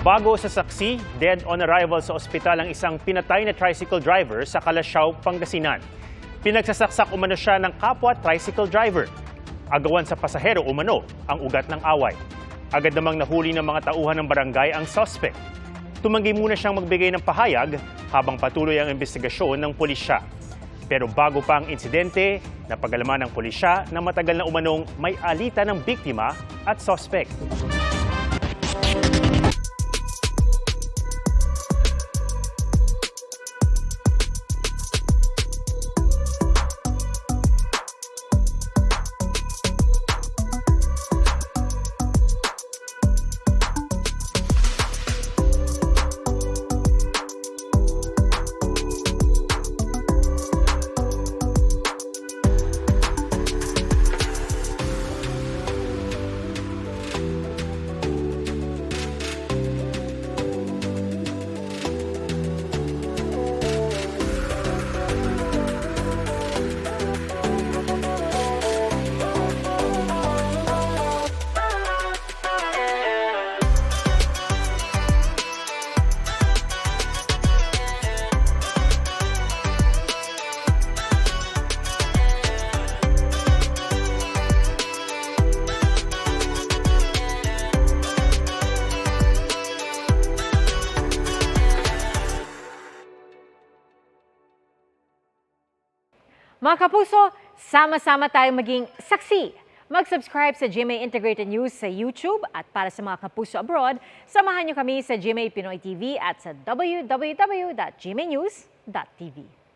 Bago sa saksi, dead on arrival sa ospital ang isang pinatay na tricycle driver sa Calasiao, Pangasinan. Pinagsasaksak umano siya ng kapwa tricycle driver. Agawan sa pasahero umano ang ugat ng away. Agad namang nahuli ng mga tauhan ng barangay ang suspect. Tumanggi muna siyang magbigay ng pahayag habang patuloy ang investigasyon ng pulisya. Pero bago pa ang insidente, napagalaman ng pulisya na matagal na umanong may alitan ng biktima at suspect. Mga kapuso, sama-sama tayong maging saksi. Mag-subscribe sa GMA Integrated News sa YouTube at para sa mga kapuso abroad, samahan niyo kami sa GMA Pinoy TV at sa www.gmanews.tv.